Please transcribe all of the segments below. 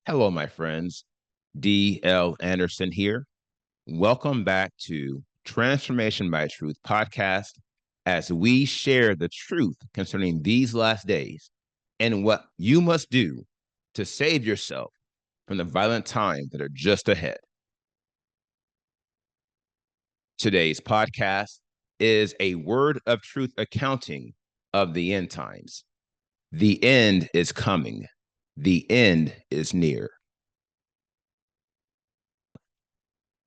Hello, my friends. D.L. Anderson here. Welcome back to Transformation by Truth podcast as we share the truth concerning these last days and what you must do to save yourself from the violent times that are just ahead. Today's podcast is a word of truth accounting of the end times. The end is coming. The end is near.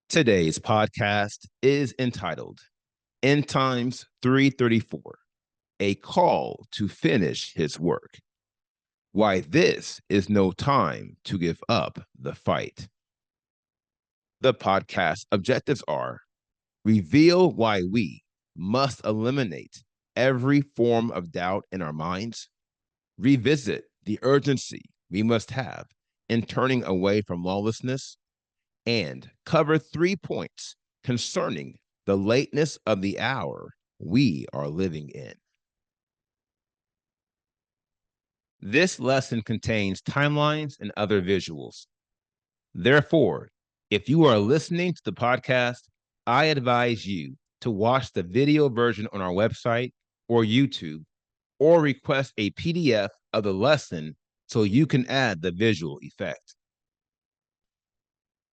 Today's podcast is entitled End Times 334, A Call to Finish His Work. Why this is no time to give up the fight. The podcast objectives are reveal why we must eliminate every form of doubt in our minds, revisit the urgency we must have in turning away from lawlessness, and cover 3 points concerning the lateness of the hour we are living in. This lesson contains timelines and other visuals. Therefore, if you are listening to the podcast, I advise you to watch the video version on our website or YouTube, or request a PDF of the lesson so you can add the visual effect.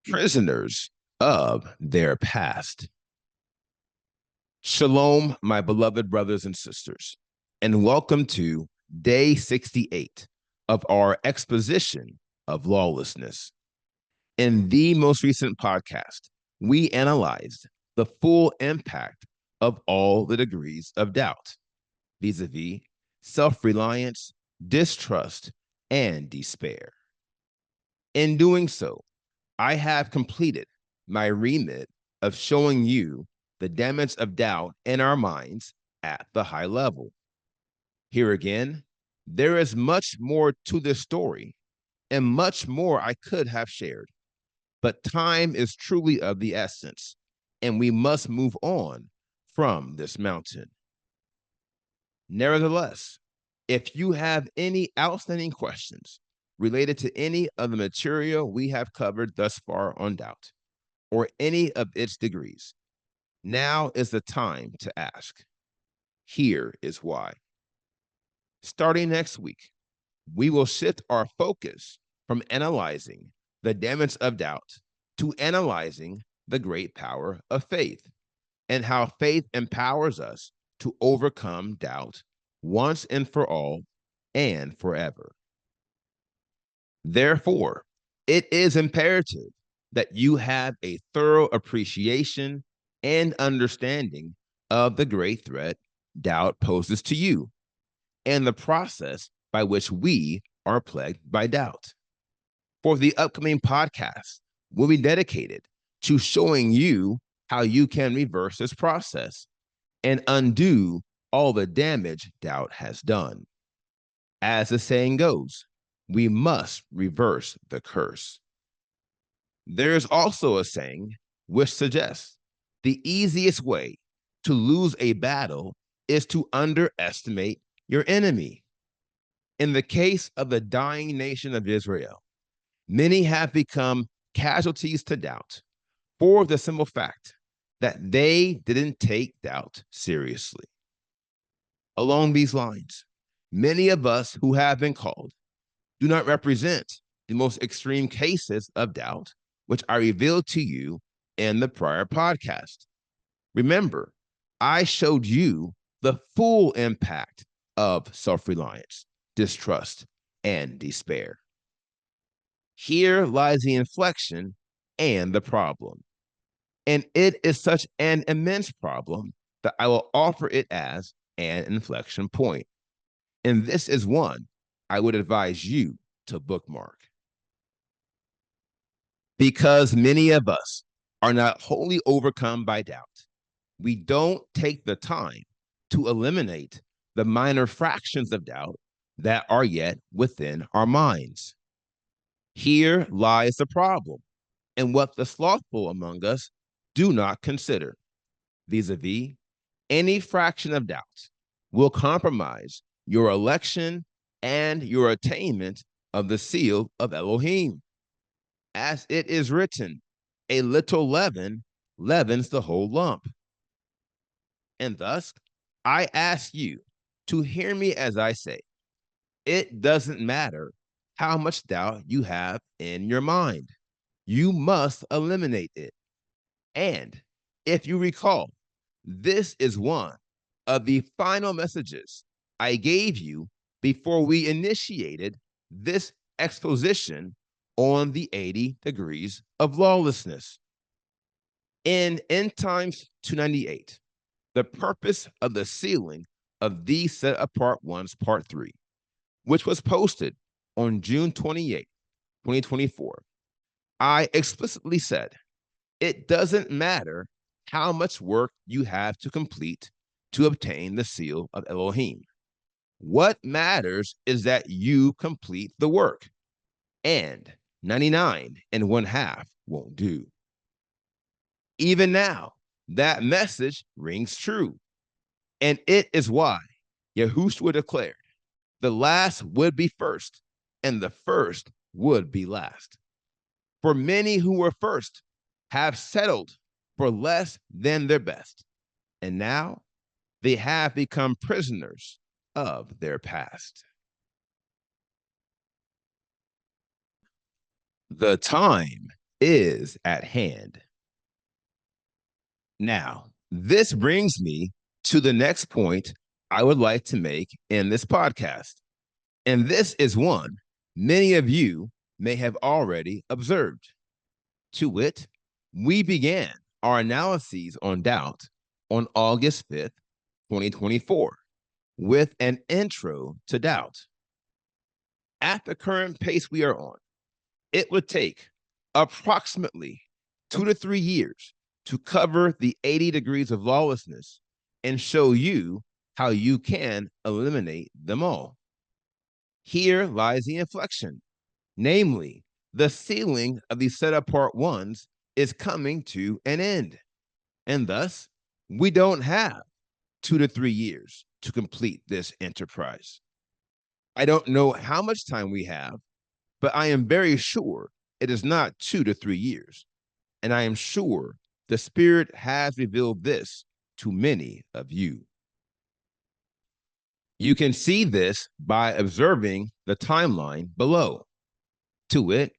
Prisoners of their past. Shalom, my beloved brothers and sisters, and welcome to day 68 of our exposition of lawlessness. In the most recent podcast, we analyzed the full impact of all the degrees of doubt, vis-a-vis self-reliance, distrust, and despair. In doing so, I have completed my remit of showing you the damage of doubt in our minds at the high level. Here again, there is much more to this story and much more I could have shared, but time is truly of the essence, and we must move on from this mountain. Nevertheless, if you have any outstanding questions related to any of the material we have covered thus far on doubt, or any of its degrees, now is the time to ask. Here is why. Starting next week, we will shift our focus from analyzing the damage of doubt to analyzing the great power of faith and how faith empowers us to overcome doubt once and for all and forever. Therefore, it is imperative that you have a thorough appreciation and understanding of the great threat doubt poses to you and the process by which we are plagued by doubt. For the upcoming podcast will be dedicated to showing you how you can reverse this process and undo all the damage doubt has done. As the saying goes, we must reverse the curse. There is also a saying which suggests the easiest way to lose a battle is to underestimate your enemy. In the case of the dying nation of Israel, many have become casualties to doubt for the simple fact that they didn't take doubt seriously. Along these lines, many of us who have been called do not represent the most extreme cases of doubt, which I revealed to you in the prior podcast. Remember, I showed you the full impact of self-reliance, distrust, and despair. Here lies the inflection and the problem. And it is such an immense problem that I will offer it as an inflection point. And this is one I would advise you to bookmark. Because many of us are not wholly overcome by doubt, we don't take the time to eliminate the minor fractions of doubt that are yet within our minds. Here lies the problem, and what the slothful among us do not consider. Vis-a-vis, any fraction of doubt will compromise your election and your attainment of the seal of Elohim. as it is written, a little leaven leavens the whole lump. And thus, I ask you to hear me as I say, it doesn't matter how much doubt you have in your mind. You must eliminate it. And if you recall, this is one of the final messages I gave you before we initiated this exposition on the 80 degrees of lawlessness. In End Times 298, the purpose of the sealing of these set apart ones, part 3, which was posted on June 28, 2024, I explicitly said, it doesn't matter how much work you have to complete to obtain the seal of Elohim. What matters is that you complete the work, and 99 and 1/2 won't do. Even now, that message rings true, and it is why Yahushua declared, the last would be first, and the first would be last. For many who were first have settled for less than their best, and now they have become prisoners of their past. The time is at hand. Now, this brings me to the next point I would like to make in this podcast. And this is one many of you may have already observed. To wit, we began our analyses on doubt on August 5th, 2024, with an intro to doubt. At the current pace we are on, it would take approximately 2 to 3 years to cover the 80 degrees of lawlessness and show you how you can eliminate them all. Here lies the inflection, namely, the sealing of these set apart ones is coming to an end. And thus, we don't have 2 to 3 years to complete this enterprise. I don't know how much time we have, but I am very sure it is not 2 to 3 years. And I am sure the Spirit has revealed this to many of you. You can see this by observing the timeline below. To wit,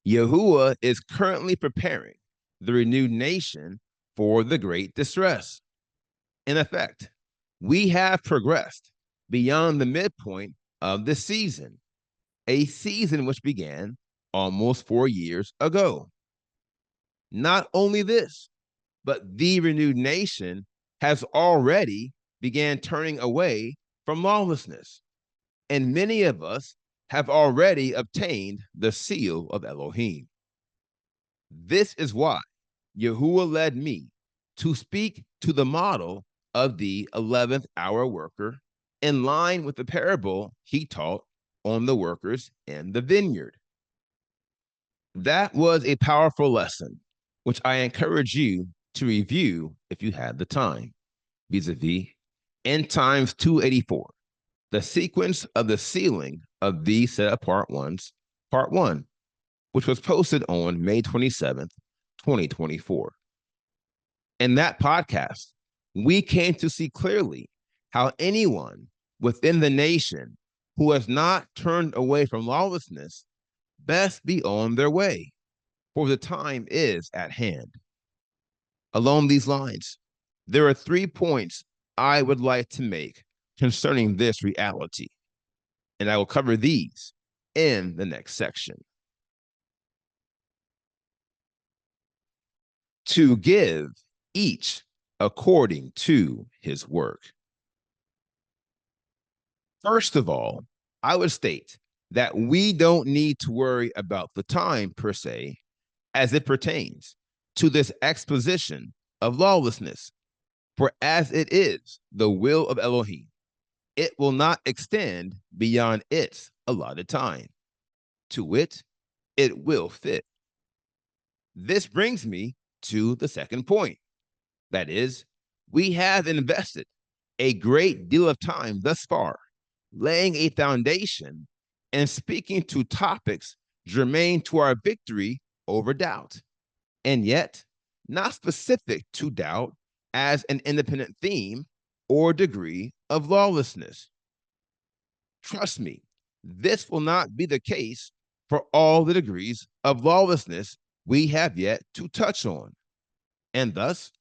Yahuwah is currently preparing the renewed nation for the great distress. In effect, we have progressed beyond the midpoint of the season, a season which began almost 4 years ago. Not only this, but the renewed nation has already began turning away from lawlessness, and many of us have already obtained the seal of Elohim. This is why Yahuwah led me to speak to the model of the 11th hour worker in line with the parable he taught on the workers in the vineyard. That was a powerful lesson, which I encourage you to review if you had the time, vis-a-vis End Times 284, the sequence of the sealing of these set apart ones, part 1, which was posted on May 27th, 2024. In that podcast, we came to see clearly how anyone within the nation who has not turned away from lawlessness best be on their way, for the time is at hand. Along these lines, there are 3 points I would like to make concerning this reality, and I will cover these in the next section. To give each according to his work. First of all, I would state that we don't need to worry about the time per se as it pertains to this exposition of lawlessness. For as it is the will of Elohim, it will not extend beyond its allotted time. To wit, it will fit. This brings me to the second point. That is, we have invested a great deal of time thus far laying a foundation and speaking to topics germane to our victory over doubt, and yet not specific to doubt as an independent theme or degree of lawlessness. Trust me, this will not be the case for all the degrees of lawlessness we have yet to touch on. And thus,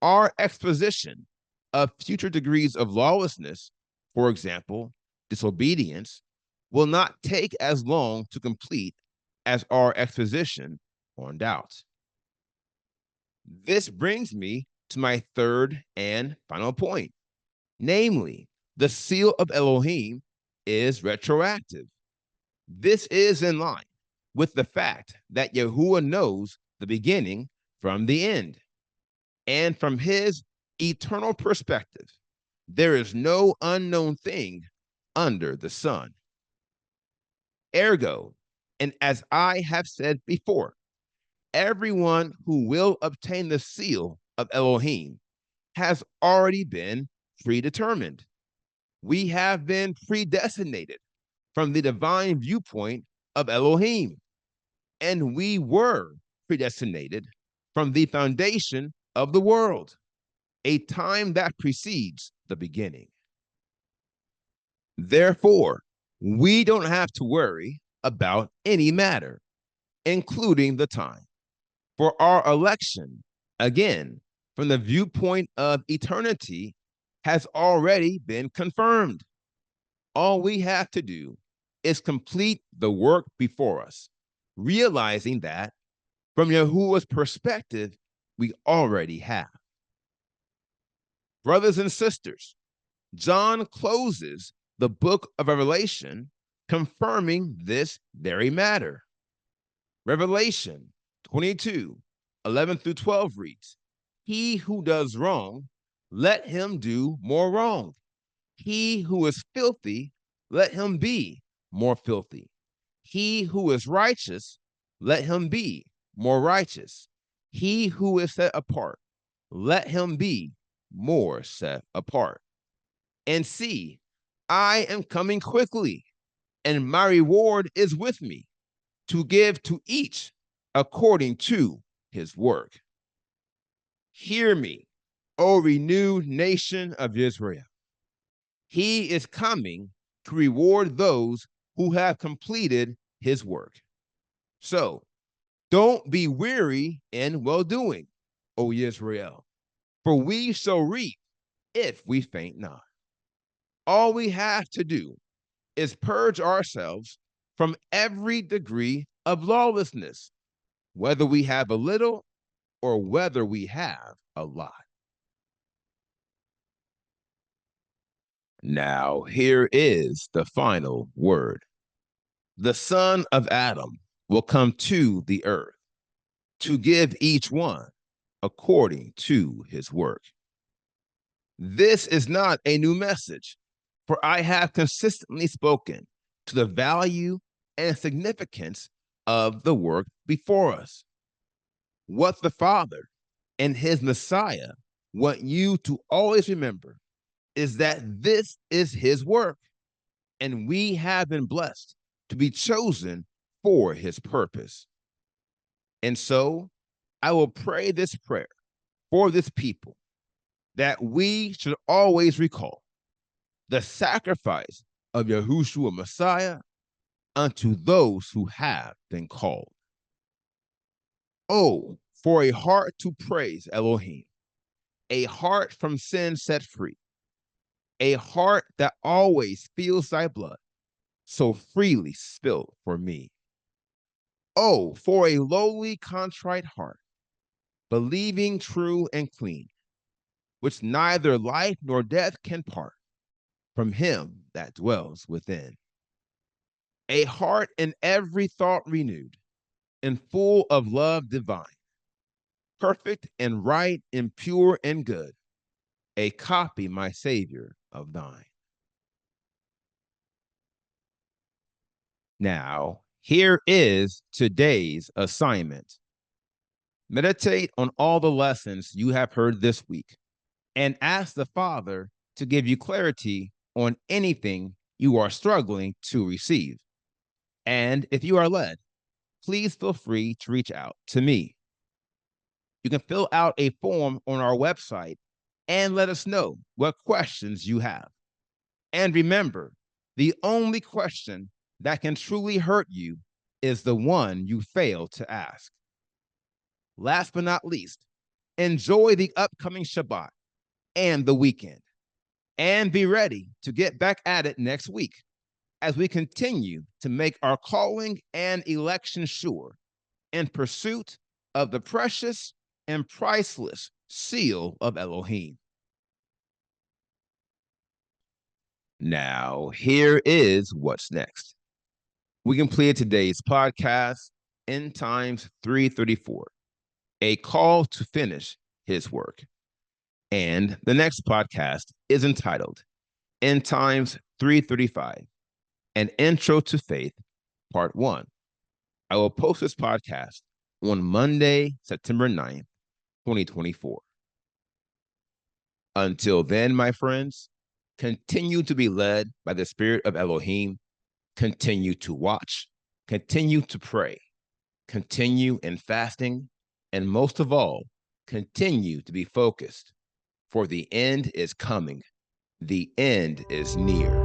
our exposition of future degrees of lawlessness, for example, disobedience, will not take as long to complete as our exposition on doubt. This brings me to my third and final point, namely, the seal of Elohim is retroactive. This is in line with the fact that Yahuwah knows the beginning from the end. And from his eternal perspective, there is no unknown thing under the sun. Ergo, and as I have said before, everyone who will obtain the seal of Elohim has already been predetermined. We have been predestinated from the divine viewpoint of Elohim, and we were predestinated from the foundation of the world, a time that precedes the beginning. Therefore, we don't have to worry about any matter, including the time. For our election, again, from the viewpoint of eternity, has already been confirmed. All we have to do is complete the work before us, realizing that from Yahuwah's perspective, we already have. Brothers and sisters, John closes the book of Revelation confirming this very matter. Revelation 22:11 through 12 reads, "He who does wrong, let him do more wrong. He who is filthy, let him be more filthy. He who is righteous, let him be more righteous. He who is set apart, let him be more set apart. And see, I am coming quickly, and my reward is with me, to give to each according to his work. Hear me, O renewed nation of Israel. He is coming to reward those who have completed his work. So don't be weary in well-doing, O Israel, for we shall reap if we faint not. All we have to do is purge ourselves from every degree of lawlessness, whether we have a little or whether we have a lot. Now, here is the final word. The son of Adam will come to the earth to give each one according to his work. This is not a new message, for I have consistently spoken to the value and significance of the work before us. What the Father and his Messiah want you to always remember is that this is his work, and we have been blessed to be chosen for his purpose. And so I will pray this prayer for this people, that we should always recall the sacrifice of Yahushua Messiah unto those who have been called. Oh, for a heart to praise Elohim, a heart from sin set free, a heart that always feels thy blood so freely spilled for me. Oh, for a lowly, contrite heart, believing true and clean, which neither life nor death can part from him that dwells within. A heart in every thought renewed, and full of love divine, perfect and right and pure and good, a copy, my Savior, of thine. Now, here is today's assignment. Meditate on all the lessons you have heard this week and ask the Father to give you clarity on anything you are struggling to receive. And if you are led, please feel free to reach out to me. You can fill out a form on our website and let us know what questions you have. And remember, the only question that can truly hurt you is the one you fail to ask. Last but not least, enjoy the upcoming Shabbat and the weekend, and be ready to get back at it next week as we continue to make our calling and election sure in pursuit of the precious and priceless seal of Elohim. Now, here is what's next. We completed today's podcast, End Times 334, a call to finish his work. And the next podcast is entitled End Times 335, an Intro to Faith, Part 1. I will post this podcast on Monday, September 9th, 2024. Until then, my friends, continue to be led by the Spirit of Elohim. Continue to watch, continue to pray, continue in fasting, and most of all, continue to be focused, for the end is coming. The end is near.